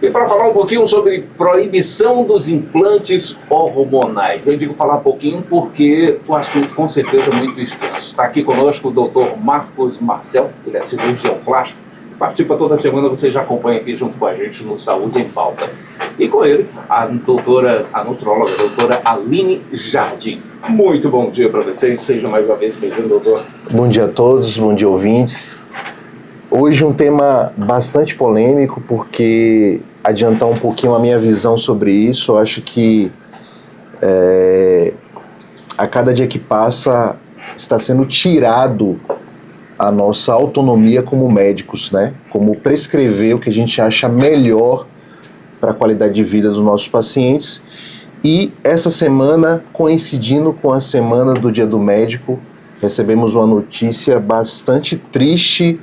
E para falar um pouquinho sobre proibição dos implantes hormonais. Eu digo falar um pouquinho porque o assunto com certeza é muito extenso. Está aqui conosco o doutor Marcos Marcel, ele é cirurgião plástico, participa toda semana, você já acompanha aqui junto com a gente no Saúde em Pauta. E com ele, a nutróloga, a doutora Aline Jardim. Muito bom dia para vocês, seja mais uma vez bem-vindo, doutor. Bom dia a todos, bom dia ouvintes. Hoje um tema bastante polêmico, porque adiantar um pouquinho a minha visão sobre isso, eu acho que a cada dia que passa está sendo tirado a nossa autonomia como médicos, né? Como prescrever o que a gente acha melhor para a qualidade de vida dos nossos pacientes. E essa semana, coincidindo com a semana do Dia do Médico, recebemos uma notícia bastante triste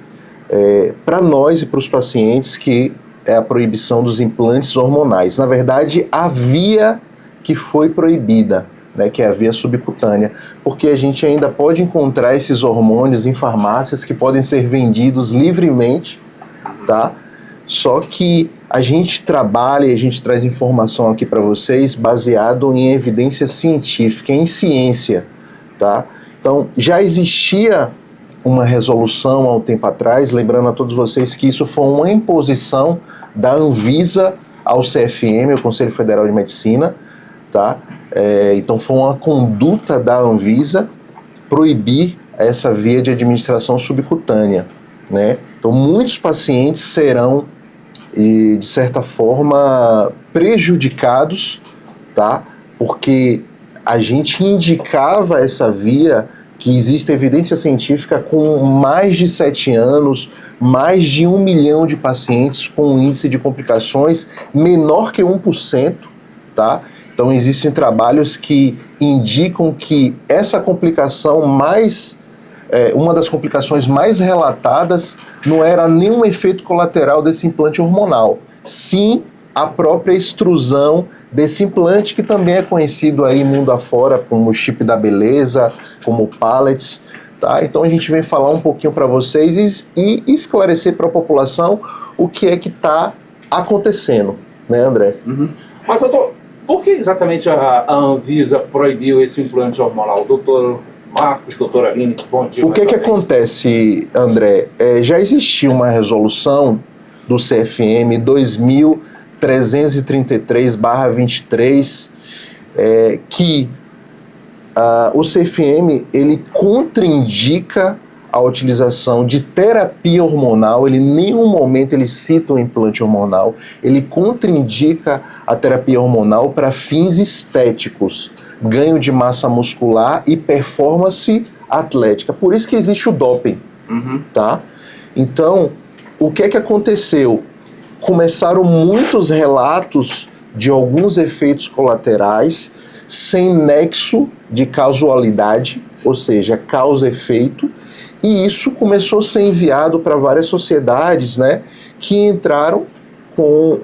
para nós e para os pacientes, que é a proibição dos implantes hormonais. Na verdade, a via que foi proibida, né, que é a via subcutânea, porque a gente ainda pode encontrar esses hormônios em farmácias que podem ser vendidos livremente, tá? Só que a gente trabalha e a gente traz informação aqui para vocês baseado em evidência científica, em ciência, tá? Então, já existia uma resolução há um tempo atrás, lembrando a todos vocês que isso foi uma imposição da Anvisa ao CFM, o Conselho Federal de Medicina, tá? Então foi uma conduta da Anvisa proibir essa via de administração subcutânea, né? Então muitos pacientes serão, de certa forma, prejudicados, tá? Porque a gente indicava essa via, que existe evidência científica com mais de 7 anos, mais de 1 milhão de pacientes com um índice de complicações menor que 1%, tá? Então existem trabalhos que indicam que essa complicação uma das complicações mais relatadas não era nenhum efeito colateral desse implante hormonal, sim a própria extrusão desse implante, que também é conhecido aí mundo afora como chip da beleza, como pallets, tá? Então a gente vem falar um pouquinho para vocês e esclarecer para a população o que é que está acontecendo, né, André? Uhum. Mas, doutor, por que exatamente a Anvisa proibiu esse implante hormonal? Doutor Marcos, doutora Aline, bom dia. O que acontece, André? Já existia uma resolução do CFM 2333/23, que o CFM ele contraindica a utilização de terapia hormonal. Ele em nenhum momento ele cita o implante hormonal, ele contraindica a terapia hormonal para fins estéticos, ganho de massa muscular e performance atlética. Por isso que existe o doping, tá? Então, o que aconteceu? Começaram muitos relatos de alguns efeitos colaterais sem nexo de causalidade, ou seja, causa-efeito, e isso começou a ser enviado para várias sociedades, né, que entraram com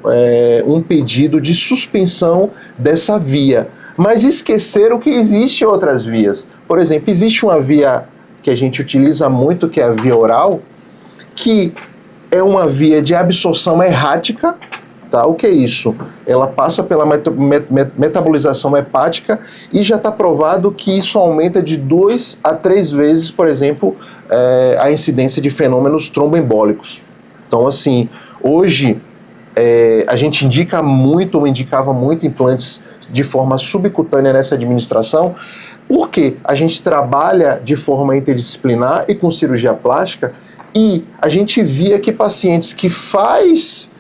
um pedido de suspensão dessa via, mas esqueceram que existem outras vias. Por exemplo, existe uma via que a gente utiliza muito, que é a via oral, que é uma via de absorção errática, tá? O que é isso? Ela passa pela metabolização hepática e já está provado que isso aumenta de 2 a 3 vezes, por exemplo, a incidência de fenômenos tromboembólicos. Então, assim, hoje a gente indicava muito implantes de forma subcutânea nessa administração, porque a gente trabalha de forma interdisciplinar e com cirurgia plástica, e a gente via que pacientes que faz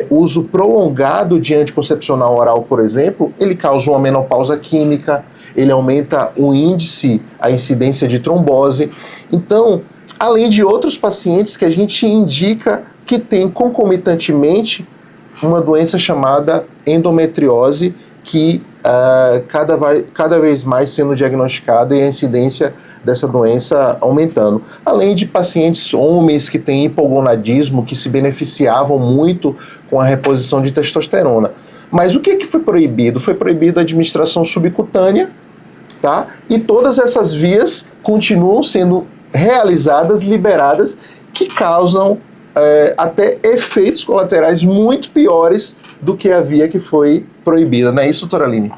uso prolongado de anticoncepcional oral, por exemplo, ele causa uma menopausa química, ele aumenta o índice, a incidência de trombose. Então, além de outros pacientes que a gente indica que tem concomitantemente uma doença chamada endometriose, que cada vez mais sendo diagnosticada e a incidência dessa doença aumentando. Além de pacientes homens que têm hipogonadismo, que se beneficiavam muito com a reposição de testosterona. Mas o que foi proibido? Foi proibida a administração subcutânea, tá? E todas essas vias continuam sendo realizadas, liberadas, que causam até efeitos colaterais muito piores do que a via que foi proibida, não é isso, doutora Aline?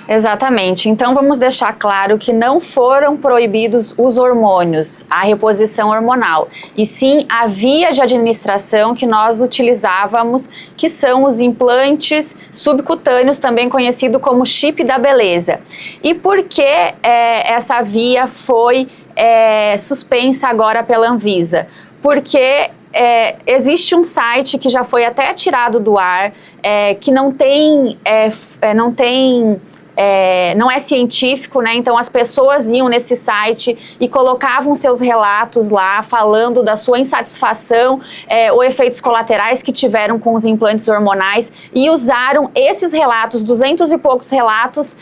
Exatamente. Então vamos deixar claro que não foram proibidos os hormônios, a reposição hormonal, e sim a via de administração que nós utilizávamos, que são os implantes subcutâneos, também conhecido como chip da beleza. E por que essa via foi suspensa agora pela Anvisa? Porque existe um site que já foi até tirado do ar, que não é científico, né? Então as pessoas iam nesse site e colocavam seus relatos lá, falando da sua insatisfação ou efeitos colaterais que tiveram com os implantes hormonais, e usaram esses relatos, 200 e poucos relatos,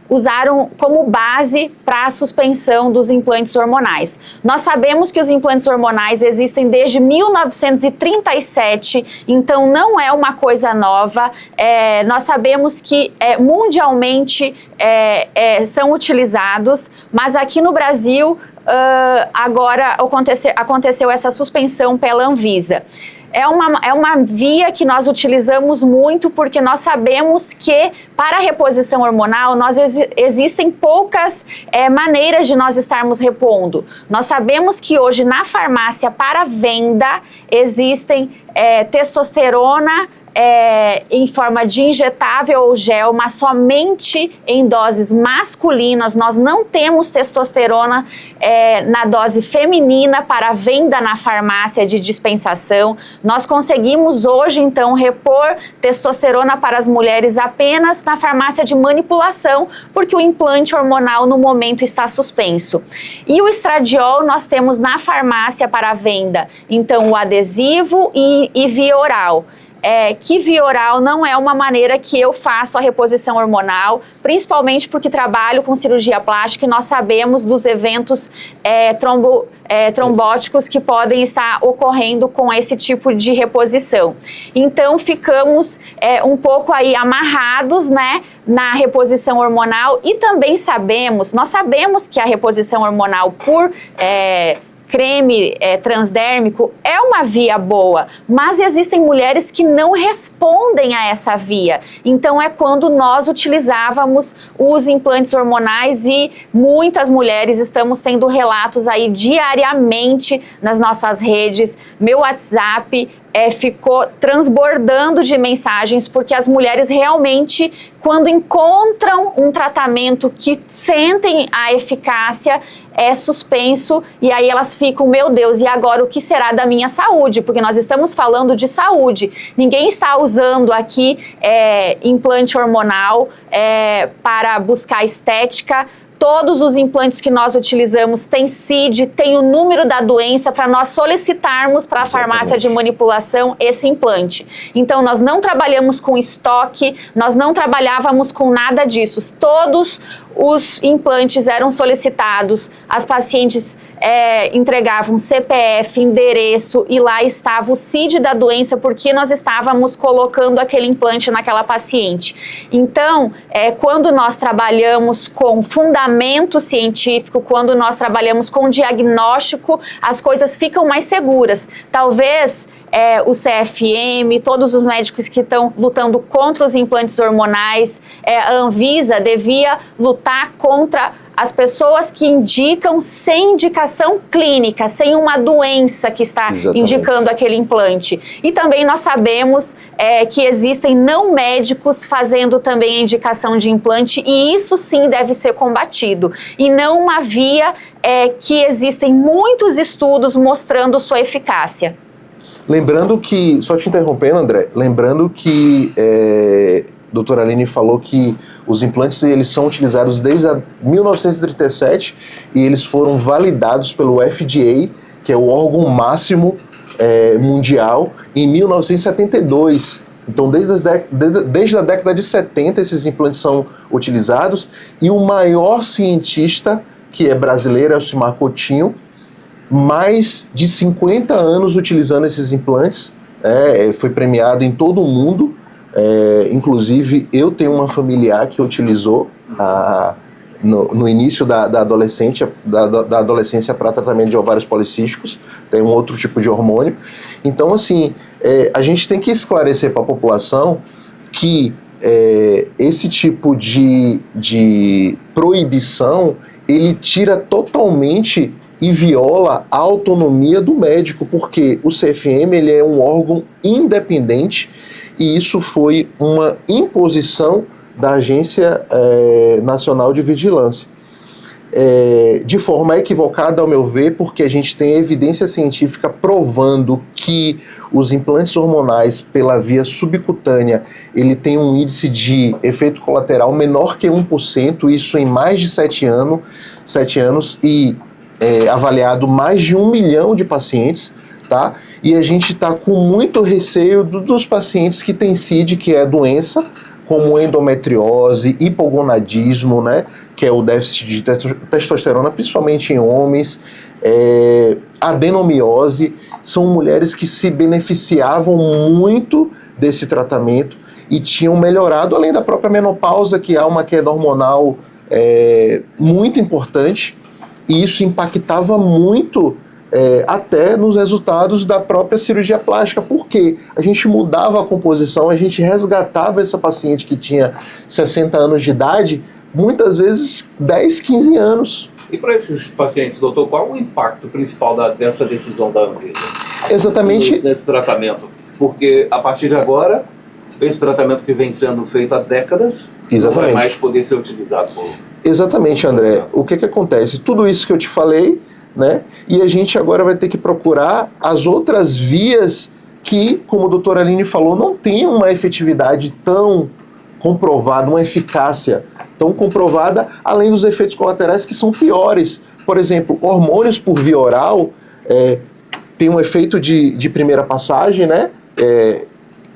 usaram como base para a suspensão dos implantes hormonais. Nós sabemos que os implantes hormonais existem desde 1937, então não é uma coisa nova. Nós sabemos que mundialmente são utilizados, mas aqui no Brasil agora aconteceu essa suspensão pela Anvisa. É uma via que nós utilizamos muito porque nós sabemos que para a reposição hormonal existem poucas maneiras de nós estarmos repondo. Nós sabemos que hoje na farmácia para venda existem testosterona em forma de injetável ou gel, mas somente em doses masculinas. Nós não temos testosterona na dose feminina para venda na farmácia de dispensação. Nós conseguimos hoje, então, repor testosterona para as mulheres apenas na farmácia de manipulação, porque o implante hormonal no momento está suspenso. E o estradiol nós temos na farmácia para venda, então o adesivo e via oral. Que via oral não é uma maneira que eu faço a reposição hormonal, principalmente porque trabalho com cirurgia plástica e nós sabemos dos eventos trombóticos que podem estar ocorrendo com esse tipo de reposição. Então ficamos um pouco aí amarrados, né, na reposição hormonal, e também nós sabemos que a reposição hormonal por creme transdérmico é uma via boa, mas existem mulheres que não respondem a essa via. Então é quando nós utilizávamos os implantes hormonais, e muitas mulheres estamos tendo relatos aí diariamente nas nossas redes. Meu WhatsApp ficou transbordando de mensagens, porque as mulheres realmente, quando encontram um tratamento que sentem a eficácia, é suspenso, e aí elas ficam, meu Deus, e agora o que será da minha saúde? Porque nós estamos falando de saúde. Ninguém está usando aqui implante hormonal para buscar estética. Todos os implantes que nós utilizamos têm CID, tem o número da doença para nós solicitarmos para a farmácia de manipulação esse implante. Então, nós não trabalhamos com estoque, nós não trabalhávamos com nada disso. Todos os implantes eram solicitados, as pacientes entregavam CPF, endereço, e lá estava o CID da doença, porque nós estávamos colocando aquele implante naquela paciente. Então, quando nós trabalhamos com fundamento científico, quando nós trabalhamos com diagnóstico, as coisas ficam mais seguras. Talvez o CFM, todos os médicos que estão lutando contra os implantes hormonais, a Anvisa devia lutar contra as pessoas que indicam sem indicação clínica, sem uma doença que está indicando aquele implante. E também nós sabemos que existem não médicos fazendo também a indicação de implante, e isso sim deve ser combatido. E não uma via que existem muitos estudos mostrando sua eficácia. Lembrando que, só te interrompendo, André, lembrando que doutora Aline falou que os implantes eles são utilizados desde 1937 e eles foram validados pelo FDA, que é o órgão máximo mundial, em 1972. Então, desde a década de 70, esses implantes são utilizados, e o maior cientista, que é brasileiro, é o Elcimar Coutinho, mais de 50 anos utilizando esses implantes, foi premiado em todo o mundo. Inclusive, eu tenho uma familiar que utilizou no início da adolescência para tratamento de ovários policísticos, tem um outro tipo de hormônio. Então, assim, a gente tem que esclarecer para a população que esse tipo de proibição, ele tira totalmente e viola a autonomia do médico, porque o CFM ele é um órgão independente e isso foi uma imposição da Agência Nacional de Vigilância. De forma equivocada, ao meu ver, porque a gente tem evidência científica provando que os implantes hormonais pela via subcutânea, ele tem um índice de efeito colateral menor que 1%, isso em mais de 7 anos e avaliado mais de 1 milhão de pacientes, tá? E a gente está com muito receio dos pacientes que têm CID, que é doença, como endometriose, hipogonadismo, né, que é o déficit de testosterona, principalmente em homens, adenomiose, são mulheres que se beneficiavam muito desse tratamento e tinham melhorado, além da própria menopausa, que há uma queda hormonal muito importante, e isso impactava muito até nos resultados da própria cirurgia plástica, porque a gente mudava a composição, a gente resgatava essa paciente que tinha 60 anos de idade, muitas vezes 10, 15 anos. E para esses pacientes, doutor, qual o impacto principal dessa decisão da Anvisa? Exatamente. Nesse tratamento? Porque a partir de agora, esse tratamento que vem sendo feito há décadas, não vai mais poder ser utilizado por... Exatamente, André. O que acontece? Tudo isso que eu te falei, né? E a gente agora vai ter que procurar as outras vias que, como a doutora Aline falou, não tem uma efetividade tão comprovada, uma eficácia tão comprovada, além dos efeitos colaterais que são piores. Por exemplo, hormônios por via oral tem um efeito de primeira passagem, né?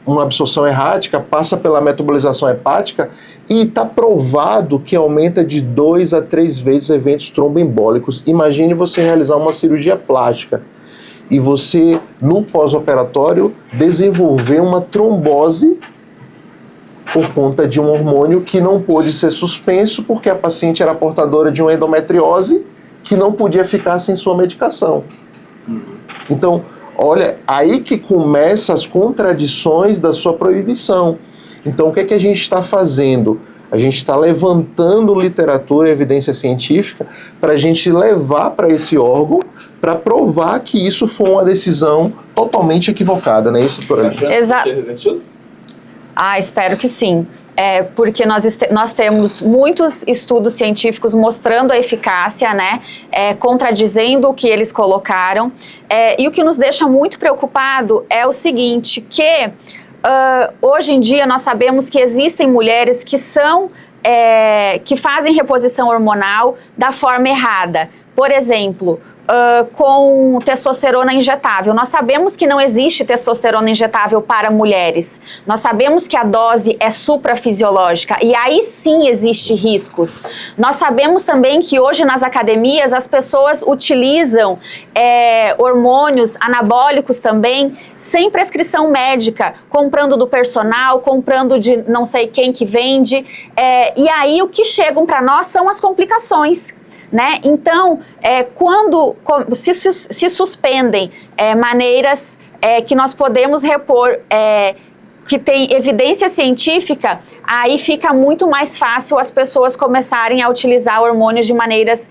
Uma absorção errática, passa pela metabolização hepática e está provado que aumenta de 2 a 3 vezes eventos tromboembólicos. Imagine você realizar uma cirurgia plástica e você, no pós-operatório, desenvolver uma trombose por conta de um hormônio que não pôde ser suspenso porque a paciente era portadora de uma endometriose que não podia ficar sem sua medicação. Então, olha, aí que começam as contradições da sua proibição. Então, o que é que a gente está fazendo? A gente está levantando literatura e evidência científica para a gente levar para esse órgão para provar que isso foi uma decisão totalmente equivocada, não é isso, doutora? Exato. Espero que sim. Porque nós temos muitos estudos científicos mostrando a eficácia, né, contradizendo o que eles colocaram, e o que nos deixa muito preocupado é o seguinte, que hoje em dia nós sabemos que existem mulheres que fazem reposição hormonal da forma errada. Por exemplo, com testosterona injetável. Nós sabemos que não existe testosterona injetável para mulheres. Nós sabemos que a dose é suprafisiológica e aí sim existe riscos. Nós sabemos também que hoje nas academias as pessoas utilizam hormônios anabólicos também sem prescrição médica, comprando do personal, comprando de não sei quem que vende. E aí o que chegam para nós são as complicações. Né? Então, quando se suspendem maneiras que nós podemos repor, que tem evidência científica, aí fica muito mais fácil as pessoas começarem a utilizar hormônios de maneiras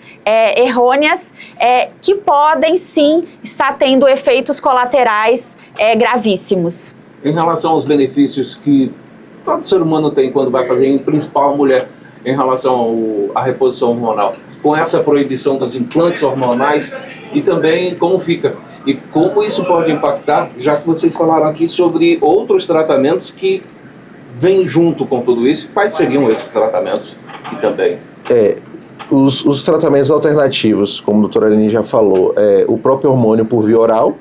errôneas, que podem sim estar tendo efeitos colaterais gravíssimos. Em relação aos benefícios que todo ser humano tem quando vai fazer, em principal a mulher, em relação à reposição hormonal, com essa proibição dos implantes hormonais e também como fica e como isso pode impactar, já que vocês falaram aqui sobre outros tratamentos que vêm junto com tudo isso, quais seriam esses tratamentos que também? Os tratamentos alternativos, como a doutora Aline já falou, o próprio hormônio por via oral,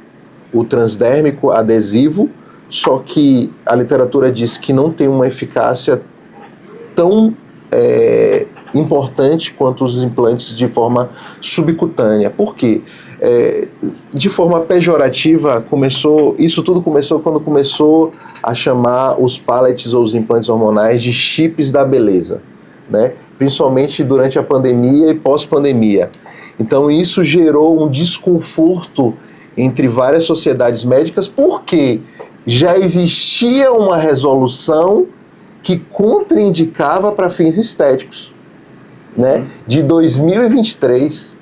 o transdérmico adesivo, só que a literatura diz que não tem uma eficácia tão importante quanto os implantes de forma subcutânea. Por quê? De forma pejorativa, isso tudo começou quando começou a chamar os pallets ou os implantes hormonais de chips da beleza, né? principalmente durante a pandemia e pós-pandemia. Então isso gerou um desconforto entre várias sociedades médicas, porque já existia uma resolução que contraindicava para fins estéticos, né, de 2023.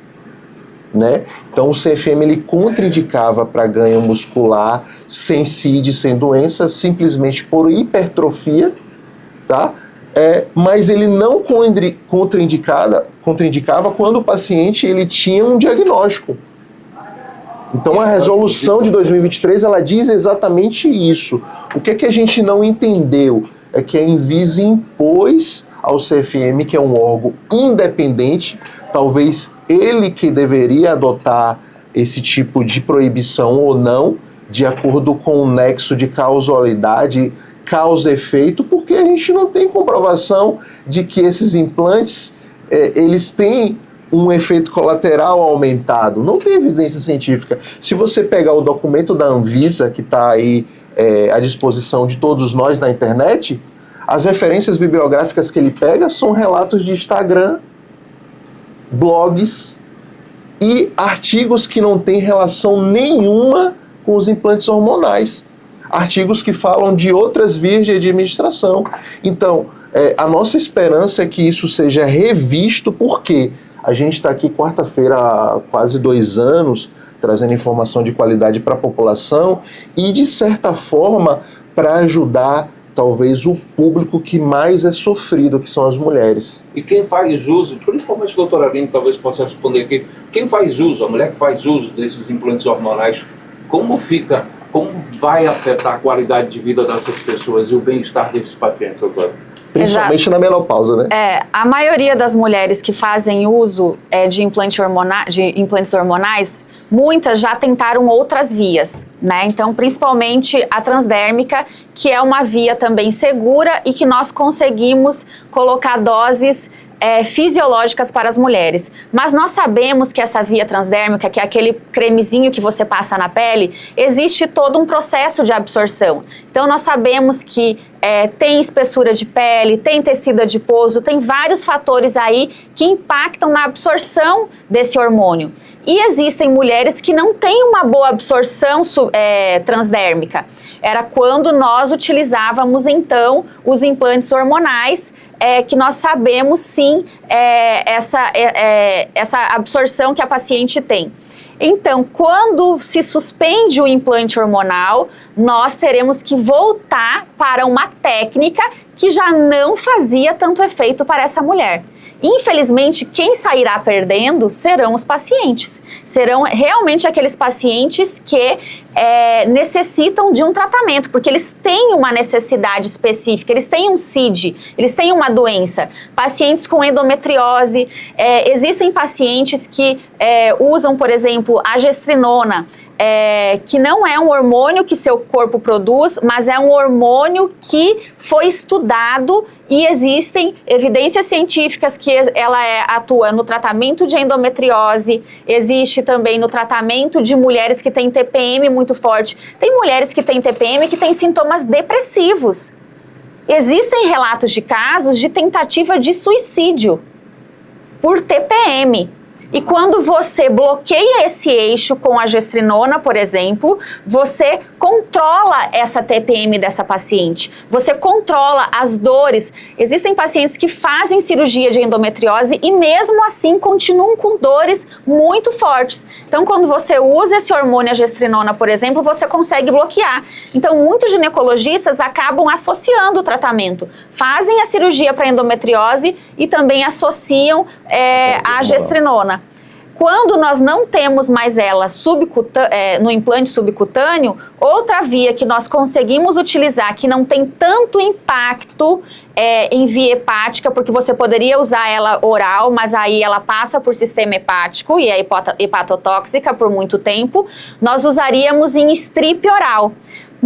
Né? Então o CFM ele contraindicava para ganho muscular sem CID, sem doença, simplesmente por hipertrofia, tá? Mas ele não contraindicava quando o paciente ele tinha um diagnóstico. Então a resolução de 2023 ela diz exatamente isso. O que é que a gente não entendeu? É que a Anvisa impôs ao CFM, que é um órgão independente, talvez ele que deveria adotar esse tipo de proibição ou não, de acordo com o nexo de causalidade, causa-efeito, porque a gente não tem comprovação de que esses implantes eles têm um efeito colateral aumentado. Não tem evidência científica. Se você pegar o documento da Anvisa, que está aí à disposição de todos nós na internet, as referências bibliográficas que ele pega são relatos de Instagram, blogs e artigos que não têm relação nenhuma com os implantes hormonais. Artigos que falam de outras vias de administração. Então, a nossa esperança é que isso seja revisto, porque a gente está aqui quarta-feira há quase 2 anos, trazendo informação de qualidade para a população e, de certa forma, para ajudar talvez o público que mais é sofrido, que são as mulheres. E quem faz uso, principalmente o doutor Aline talvez possa responder aqui, quem faz uso, a mulher que faz uso desses implantes hormonais, como vai afetar a qualidade de vida dessas pessoas e o bem-estar desses pacientes, doutora? Principalmente na menopausa, né? A maioria das mulheres que fazem uso de implantes hormonais, muitas já tentaram outras vias, né? Então, principalmente a transdérmica, que é uma via também segura e que nós conseguimos colocar doses fisiológicas para as mulheres. Mas nós sabemos que essa via transdérmica, que é aquele cremezinho que você passa na pele, existe todo um processo de absorção. Então nós sabemos que tem espessura de pele, tem tecido adiposo, tem vários fatores aí que impactam na absorção desse hormônio. E existem mulheres que não têm uma boa absorção transdérmica. Era quando nós utilizávamos, então, os implantes hormonais, que nós sabemos, sim, essa absorção que a paciente tem. Então, quando se suspende o implante hormonal, nós teremos que voltar para uma técnica que já não fazia tanto efeito para essa mulher. Infelizmente, quem sairá perdendo serão os pacientes. Serão realmente aqueles pacientes que necessitam de um tratamento, porque eles têm uma necessidade específica, eles têm um CID, eles têm uma doença. Pacientes com endometriose, existem pacientes que usam, por exemplo, a gestrinona, que não é um hormônio que seu corpo produz, mas é um hormônio que foi estudado e existem evidências científicas que ela atua no tratamento de endometriose, existe também no tratamento de mulheres que têm TPM muito forte. Tem mulheres que têm TPM que têm sintomas depressivos. Existem relatos de casos de tentativa de suicídio por TPM. E quando você bloqueia esse eixo com a gestrinona, por exemplo, você controla essa TPM dessa paciente. Você controla as dores. Existem pacientes que fazem cirurgia de endometriose e mesmo assim continuam com dores muito fortes. Então, quando você usa esse hormônio, a gestrinona, por exemplo, você consegue bloquear. Então, muitos ginecologistas acabam associando o tratamento. Fazem a cirurgia para endometriose e também associam a gestrinona. Quando nós não temos mais ela no implante subcutâneo, outra via que nós conseguimos utilizar, que não tem tanto impacto em via hepática, porque você poderia usar ela oral, mas aí ela passa por sistema hepático e é hepatotóxica por muito tempo, nós usaríamos em strip oral.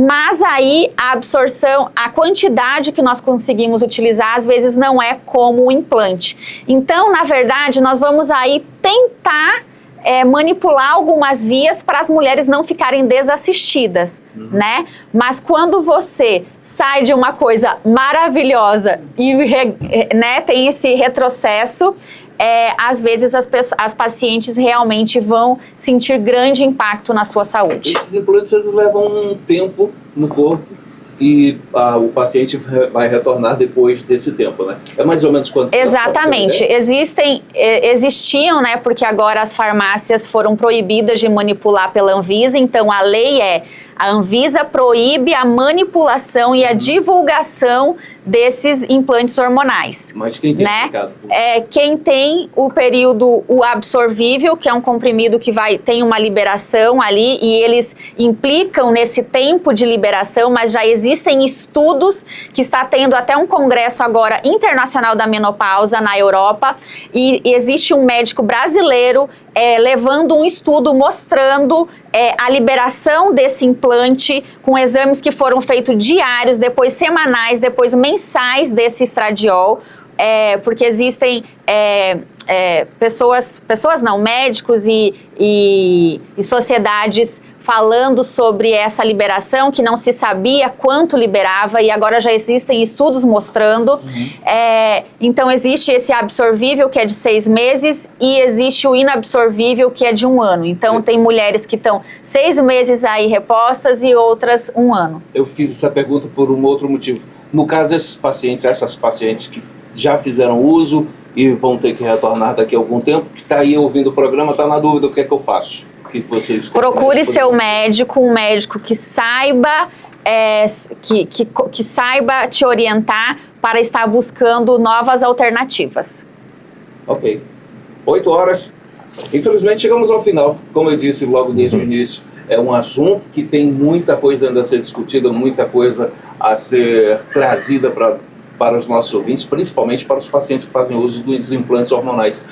Mas aí a absorção, a quantidade que nós conseguimos utilizar, às vezes não é como o implante. Então, na verdade, nós vamos aí tentar manipular algumas vias para as mulheres não ficarem desassistidas, né? Mas quando você sai de uma coisa maravilhosa e né, tem esse retrocesso, às vezes as pacientes realmente vão sentir grande impacto na sua saúde. Esses implantes levam um tempo no corpo e o paciente vai retornar depois desse tempo, né? É mais ou menos quanto tempo? Exatamente. Existiam, né? Porque agora as farmácias foram proibidas de manipular pela Anvisa, então a lei a Anvisa proíbe a manipulação e a divulgação desses implantes hormonais. Mas quem tem, né? Quem tem o período absorvível, que é um comprimido que tem uma liberação ali, e eles implicam nesse tempo de liberação, mas já existem estudos que está tendo até um congresso agora internacional da menopausa na Europa, e existe um médico brasileiro levando um estudo mostrando a liberação desse implante com exames que foram feitos diários, depois semanais, depois mensais desse estradiol, porque existem médicos e sociedades falando sobre essa liberação, que não se sabia quanto liberava, e agora já existem estudos mostrando. Então existe esse absorvível, que é de 6 meses, e existe o inabsorvível, que é de 1 ano. Então tem mulheres que estão 6 meses aí repostas e outras 1 ano. Eu fiz essa pergunta por um outro motivo. No caso, essas pacientes que já fizeram uso e vão ter que retornar daqui a algum tempo, que está aí ouvindo o programa, está na dúvida, o que é que eu faço? O que vocês procure seu médico, um médico que saiba, que saiba te orientar para estar buscando novas alternativas. Ok. 8 horas. Infelizmente chegamos ao final. Como eu disse logo desde o início, é um assunto que tem muita coisa ainda a ser discutida, muita coisa a ser trazida para os nossos ouvintes, principalmente para os pacientes que fazem uso dos implantes hormonais.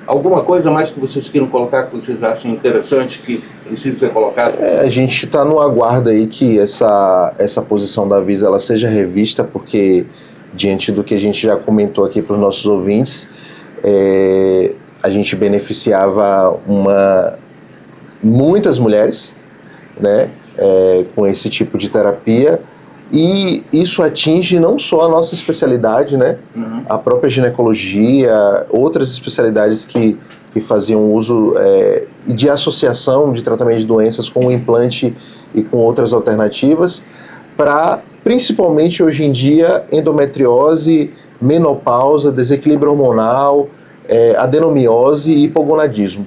Alguma coisa mais que vocês queiram colocar, que vocês acham interessante, que precisa ser colocado? A gente está no aguardo aí que essa posição da Anvisa ela seja revista, porque diante do que a gente já comentou aqui para os nossos ouvintes, a gente beneficiava muitas mulheres, né, com esse tipo de terapia, e isso atinge não só a nossa especialidade, né, a própria ginecologia, outras especialidades que faziam uso de associação de tratamento de doenças com o implante e com outras alternativas, para principalmente hoje em dia endometriose, menopausa, desequilíbrio hormonal, adenomiose e hipogonadismo.